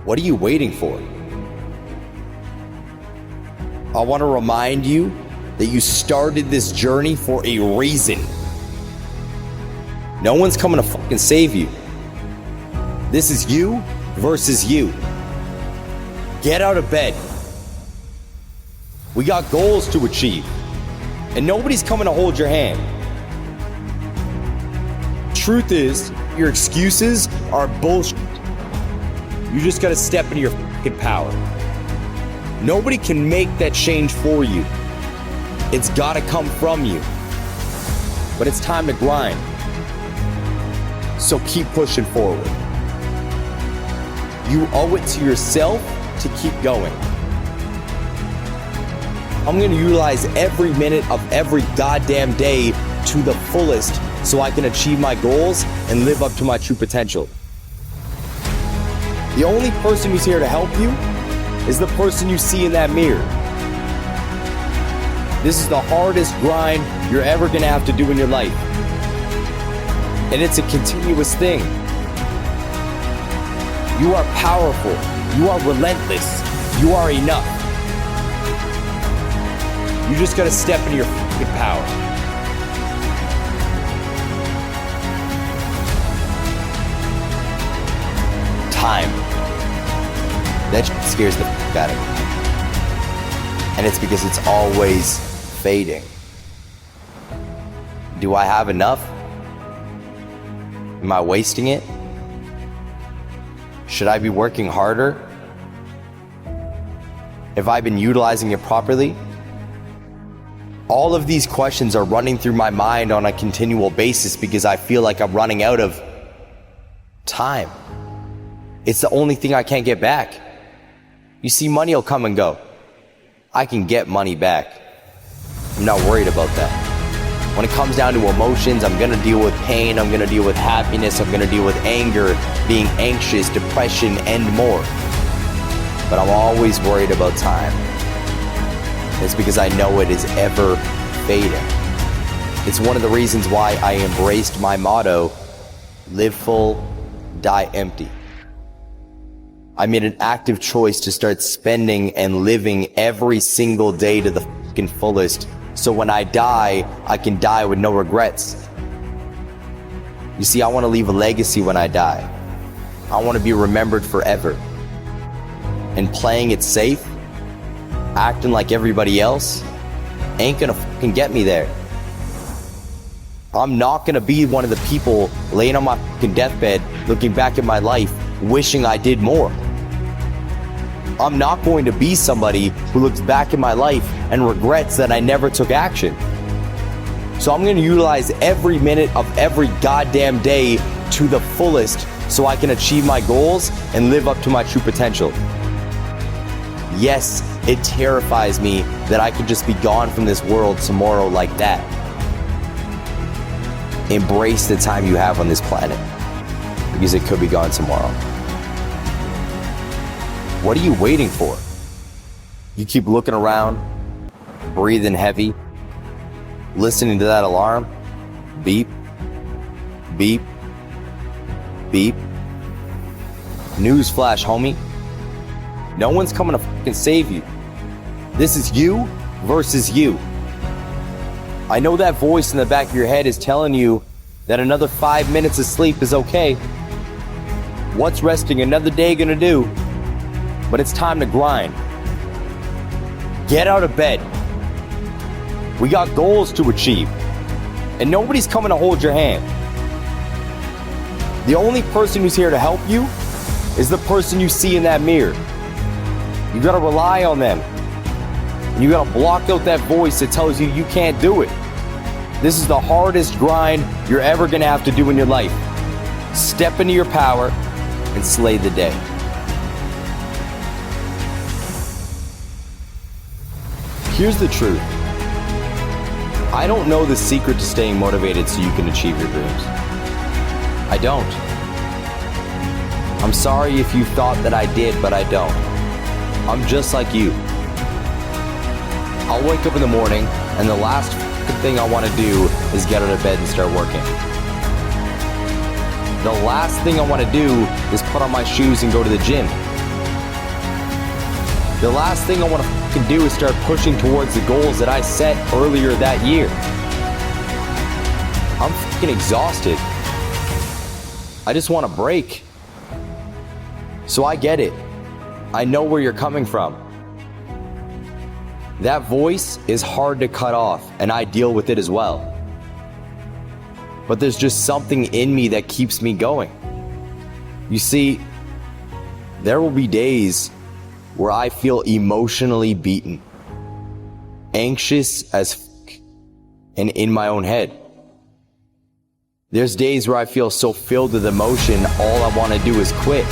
What are you waiting for? I want to remind you that you started this journey for a reason. No one's coming to fucking save you. This is you versus you. Get out of bed. We got goals to achieve, and nobody's coming to hold your hand. Truth is, your excuses are bullshit. You just gotta step into your fucking power. Nobody can make that change for you. It's gotta come from you. But it's time to grind. So keep pushing forward. You owe it to yourself to keep going. I'm gonna utilize every minute of every goddamn day to the fullest so I can achieve my goals and live up to my true potential. The only person who's here to help you is the person you see in that mirror. This is the hardest grind you're ever gonna have to do in your life. And it's a continuous thing. You are powerful. You are relentless. You are enough. You just gotta step into your fucking power. Time. That shit scares the fuck out of me. And it's because it's always fading. Do I have enough? Am I wasting it? Should I be working harder? Have I been utilizing it properly? All of these questions are running through my mind on a continual basis because I feel like I'm running out of time. It's the only thing I can't get back. You see, money will come and go. I can get money back. I'm not worried about that. When it comes down to emotions, I'm gonna deal with pain, I'm gonna deal with happiness, I'm gonna deal with anger, being anxious, depression, and more. But I'm always worried about time. It's because I know it is ever fading. It's one of the reasons why I embraced my motto, live full, die empty. I made an active choice to start spending and living every single day to the fucking fullest. So when I die, I can die with no regrets. You see, I want to leave a legacy when I die. I want to be remembered forever. And playing it safe, acting like everybody else, ain't gonna fucking get me there. I'm not gonna be one of the people laying on my fucking deathbed, looking back at my life, wishing I did more. I'm not going to be somebody who looks back at my life and regrets that I never took action. So I'm going to utilize every minute of every goddamn day to the fullest so I can achieve my goals and live up to my true potential. Yes, it terrifies me that I could just be gone from this world tomorrow like that. Embrace the time you have on this planet because it could be gone tomorrow. What are you waiting for? You keep looking around, breathing heavy, listening to that alarm, beep, beep, beep. Newsflash, homie. No one's coming to fucking save you. This is you versus you. I know that voice in the back of your head is telling you that another 5 minutes of sleep is okay. What's resting another day gonna do? But it's time to grind. Get out of bed. We got goals to achieve, and nobody's coming to hold your hand. The only person who's here to help you is the person you see in that mirror. You gotta rely on them. And you gotta block out that voice that tells you you can't do it. This is the hardest grind you're ever gonna have to do in your life. Step into your power and slay the day. Here's the truth. I don't know the secret to staying motivated so you can achieve your dreams. I don't. I'm sorry if you thought that I did, but I don't. I'm just like you. I'll wake up in the morning and the last thing I want to do is get out of bed and start working. The last thing I want to do is put on my shoes and go to the gym. The last thing I want to fucking do is start pushing towards the goals that I set earlier that year. I'm fucking exhausted. I just want a break. So I get it. I know where you're coming from. That voice is hard to cut off, and I deal with it as well. But there's just something in me that keeps me going. You see, there will be days where I feel emotionally beaten, anxious as fuck, and in my own head. There's days where I feel so filled with emotion, all I want to do is quit,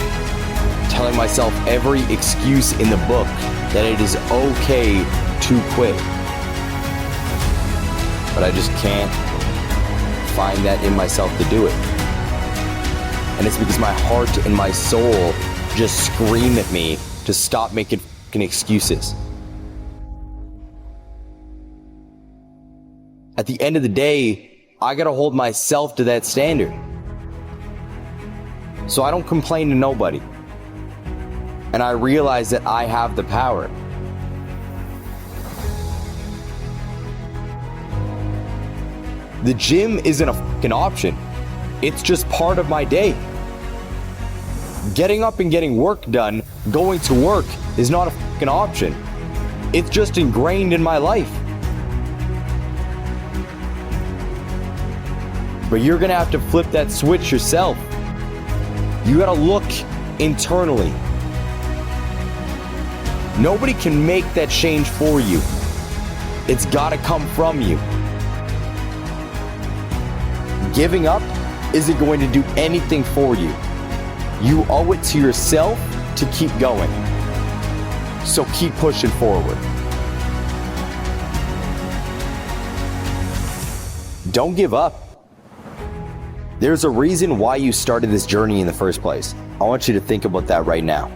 telling myself every excuse in the book that it is okay to quit. But I just can't find that in myself to do it. And it's because my heart and my soul just scream at me to stop making fucking excuses. At the end of the day, I gotta hold myself to that standard. So I don't complain to nobody. And I realize that I have the power. The gym isn't a fucking option. It's just part of my day. Getting up and getting work done, going to work, is not a fucking option. It's just ingrained in my life. But you're gonna have to flip that switch yourself. You gotta look internally. Nobody can make that change for you. It's gotta come from you. Giving up isn't going to do anything for you. You owe it to yourself to keep going. So keep pushing forward. Don't give up. There's a reason why you started this journey in the first place. I want you to think about that right now.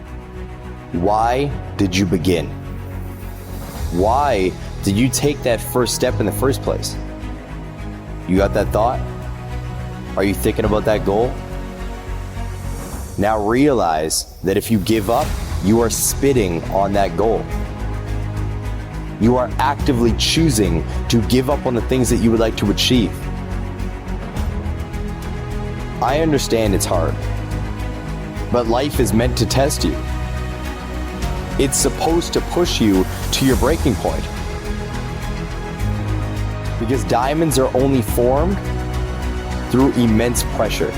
Why did you begin? Why did you take that first step in the first place? You got that thought? Are you thinking about that goal? Now realize that if you give up, you are spitting on that goal. You are actively choosing to give up on the things that you would like to achieve. I understand it's hard, but life is meant to test you. It's supposed to push you to your breaking point. Because diamonds are only formed through immense pressure.